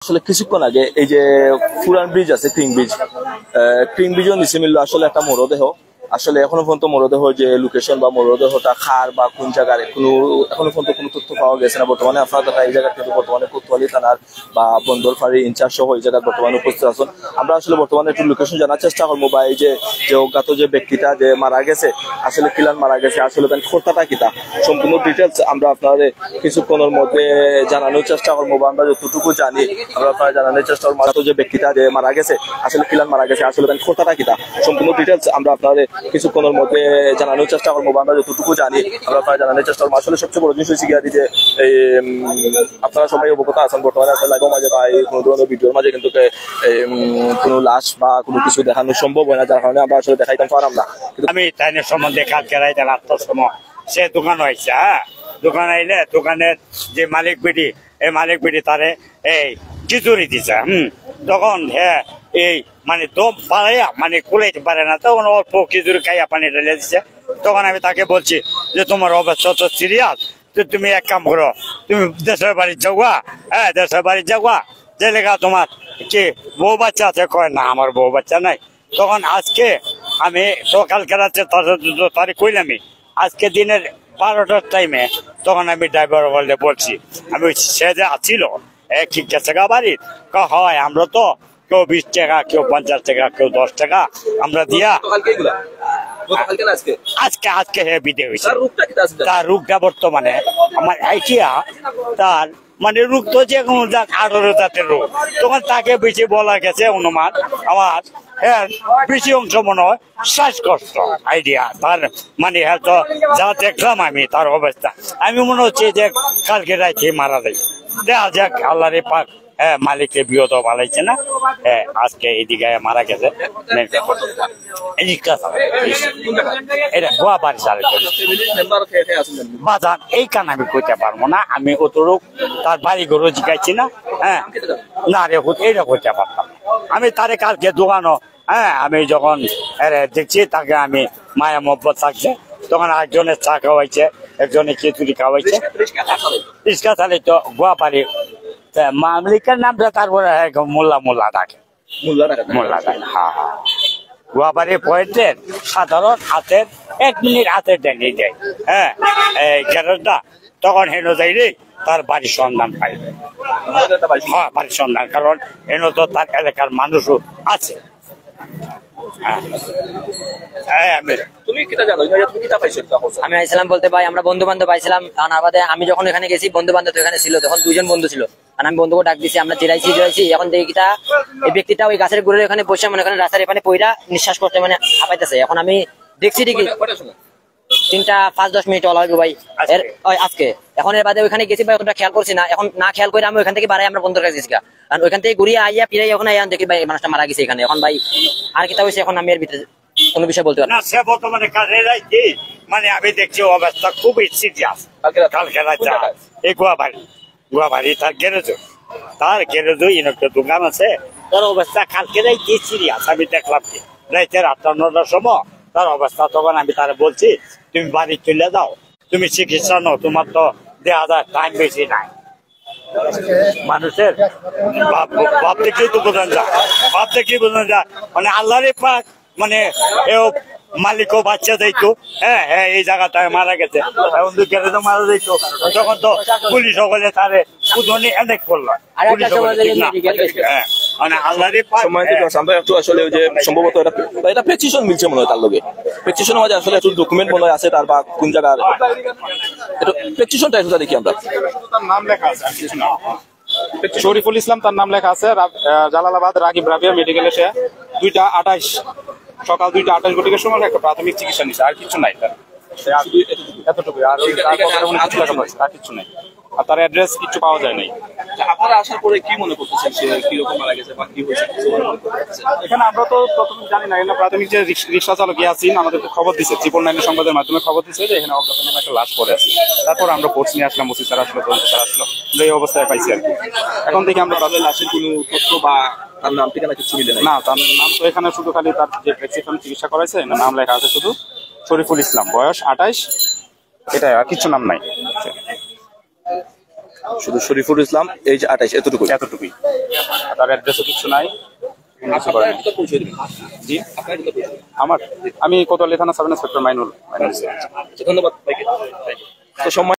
আসলে কিছুক্ষণ আগে এই যে পুরান ব্রিজ আছে ক্রিং ব্রিজও নিচে মিলল আসলে একটা মরদেহ। আসলে এখনো পর্যন্ত মরদেহ যে লোকেশন বা মরদেহটা খার বা কোন জায়গার এখনো পর্যন্ত কোনো তথ্য পাওয়া গেছে না। বর্তমানে আপনারা এই জায়গা কিন্তু বর্তমানে কোতোয়ালি থানার বা বন্দরফাঁড়ি ইনচার্জ সহ এই জায়গায় বর্তমানে উপস্থিত আছেন। আমরা আসলে বর্তমানে একটু লোকেশন জানার চেষ্টা করবো বা এই যে অজ্ঞাত যে ব্যক্তিটা যে মারা গেছে আসলে কিলান মারা গেছে আসলে খোরতাটা কিতা সম্পূর্ণ ডিটেলস আমরা আপনাদের কিছুক্ষণের মধ্যে জানানোর চেষ্টা করবো বা আমরা যতটুকু জানি আমরা আপনারা জানানোর চেষ্টা করবো। যে ব্যক্তিটা যে মারা গেছে আসলে কিলান মারা গেছে আসলে খোরতাটা কিতা সম্পূর্ণ ডিটেলস আমরা আপনাদের কিছুক্ষণের মধ্যে জানানোর চেষ্টা করবো বা আমরা যতটুকু জানি আমরা আপনারা জানানোর চেষ্টা করবো। আসলে সবচেয়ে বড় জিনিস হচ্ছে গিয়ে যে এই আপনারা সবাই অবগত আছেন বর্তমানে আসলে লাইভের মাঝে বা এই কোনো ধরনের ভিডিওর মাঝে কিন্তু কোনো লাশ বা কোনো কিছু দেখানো সম্ভব হয় না, যার কারণে আমরা আসলে দেখাইতাম পারলাম না। আমি তাই সম্বন্ধে কালকে রাইতে রাত্র সময় সে দোকান হয়েছে, দোকান আইলে দোকানের যে মালিক বেটি এই মালিক বেটি তারে এই খিচুড়ি দিছে। তখন হ্যাঁ এই মানে দম পাড়াইয়া মানে কুলাইতে পারে না, তখন অল্প খিচুড়ি খাইয়া পানি ঢেলে দিচ্ছে। তখন আমি তাকে বলছি যে তোমার অবস্থা তো সিরিয়াস, তো তুমি এক কাম করো, তুমি দেশের বাড়ি যাওয়া, দেশের বাড়ি যাওয়া, যে লেখা তোমার কি বউ বাচ্চা আছে? কয় না, আমার বউ বাচ্চা নাই। তখন আজকে আমি সকালকে রাত্রে তারিখ কইলামই আজকে দিনের 12টার টাইমে তখন আমি ড্রাইভার বলতে বলছি আমি সে যে আসছিল ঠিক গেছে গা বাড়ির হয়, আমরা তো কেউ 20 টাকা, কেউ 50 টাকা, কেউ 10 টাকা আমরা দিয়া আজকে হে বিদে হয়েছে। তার রোগটা বর্তমানে আমার আইটিয়া তার মানে রোগ তো যে কোনো 18 জাতের রোগ। তখন তাকে বেশি বলা গেছে অনুমান আমার বেশি অংশ মনে হয় শ্বাসকষ্ট আইডিয়া তার মানে হয়তো যা দেখলাম আমি তার অবস্থা, আমি মনে হচ্ছে যে কালকে রাইতে মারা যায়। দেখা যাক আল্লাহরে পাক মালিককে বিয়ত বালাইছে না, আজকে এইদিকে মারা গেছে। এটা গোয়া বাড়ি বাজার এই কান আমি কইতে পারবো না, আমি অতটুক তার বাড়ি ঘর জিগাইছি না। না রে এইটা কইতে পারতাম আমি তারে কালকে দোকানো। আমি যখন দেখছি তাকে আমি মায়া মহব্বত থাকছে, তখন একজনের চা খাওয়াইছে, একজনের খিচুড়ি খাওয়াইছে। রিক্সা চালিত গোয়া বাড়ি মালিকের নামটা তারপরে মোল্লা ডাকে, মোল্লা ডাকে। হ্যাঁ হ্যাঁ, গোয়াবাড়ি পয়েন্টের সাধারণ হাতের 1 মিনিট হাতের ডেলি দেয়। এই গ্যারেজটা তখন হেন যাইলে তার বাড়ির সন্ধান পাই। হ্যাঁ, বাড়ির সন্ধান, কারণ হেন তো তার এলাকার মানুষও আছে। আমি আইছিলাম বলতে ভাই আমরা বন্ধু বান্ধব পাইছিলাম, আমি যখন এখানে গেছি বন্ধু বান্ধব এখানে ছিল, তখন 2 জন বন্ধু ছিল। আর আমি বন্ধুকে ডাক দিছি, আমরা জিরাইছি। এখন দেখি এই ব্যক্তিটা ওই গাছের গুড়ের এখানে বসে মানে এখানে রাস্তার এখানে পইরা নিঃশ্বাস করতে মানে হাঁপাইতেছে। এখন আমি দেখছি ঠিকই 3টা 5-10 মিনিট হল হইব ভাই আজকে। এখন এর বাদে ওইখানে গেছি ভাই, ওটা খেয়াল করছি না। এখন না খেয়াল করে আমি ওইখান থেকে বাড়াই আমরা বন্ধুর কাছে গেছি, আর ওইখান থেকে ঘুরিয়ে আইয়া ফিরাই ওখানে আইয়া দেখি ভাই মানুষটা মারা গেছে এখানে। এখন ভাই আর কিতা হয়েছে এখন আমি এর ভিতরে কোনো বিষয় বলতে পারবো না। সে বর্তমানে মানে আমি দেখছি অবস্থা খুবই সিরিয়াস। কালকে রাতে এই গোয়াবাড়ি তার গ্যারেজ একটা দোকান আছে, তার অবস্থা কালকে রাতে সিরিয়াস। আমি দেখলাম কি রাইতে 8-9টার সময় তার অবস্থা। তখন আমি তারা বলছি তুমি বাড়ি চলে যাও, তুমি চিকিৎসা নাও, তোমার তো দেখা যায় টাইম বেশি নাই। মানুষের ভাবতে কি তো বোঝান যায়, মানে আল্লাহরে পাক মানে মালিকও বাচ্চা যাইতো। এই জায়গাটায় মারা গেছে, এখন তো মারা যাইতো, তখন তো পুলিশ সকলে তারে উদ্ধানি অনেক করলো। মানে আল্লাহরে আমরা একটু আসলে যে সম্ভবত এটা প্রেসিশন মিলছে মনে হয় তার লগে। প্রেসিশনের মাঝে আসলে একটু ডকুমেন্ট মনে হয় আছে তার বা কোন জায়গার এটা প্রেসিশনটা একটু দেখি আমরা। নাম লেখা আছে শরীফুল ইসলাম, তার নাম লেখা আছে। জালালাবাদ রাগিব রাবিয়া মেডিকেলে সে 2:28 সকাল 2:28 ঘটিকার সময় একটা প্রাথমিক চিকিৎসা নিচ্ছে, আর কিছু নাই তার, এতটুকু। আর কিছু নাই, আর তার অ্যাড্রেস কিছু পাওয়া যায় নাই। আপনারা আসার পরে কি মনে করতেছেন সে কিরকম মারা গেছে বা কি হয়েছে? এখানে আমরা তো প্রথমে জানি না, এখানে প্রাথমিক যে রিক্সা চালক ইয়াসিন আমাদেরকে খবর দিচ্ছে, 999 সংবাদের মাধ্যমে খবর দিচ্ছে যে এখানে অজ্ঞাত একটা লাশ পড়ে আছে। তারপর আমরা ফোর্স নিয়ে আসলাম, ওসি স্যার আসলো, তদন্ত স্যার আসলো, এই অবস্থায় পাইছি আর কি। এখন থেকে আমরা তাদের লাশের কোনো তথ্য বা তার নাম ঠিকানা কিছু মিলে না। তার নাম তো এখানে শুধু খালি তার যে প্রেসক্রিপশন চিকিৎসা করাইছে নাম লেখা আছে শুধু শরীফুল ইসলাম, বয়স 28, এটাই, আর কিছু নাম নাই। শুধু শরীফুল ইসলাম এজ 28 এতটুকু। এতটুকুই, তার অ্যাড্রেসও কিছু নাই। জি আমার, আমি কোতোয়ালি থানা সাব ইন্সপেক্টর মাইনুল। ধন্যবাদ। তো সম্মান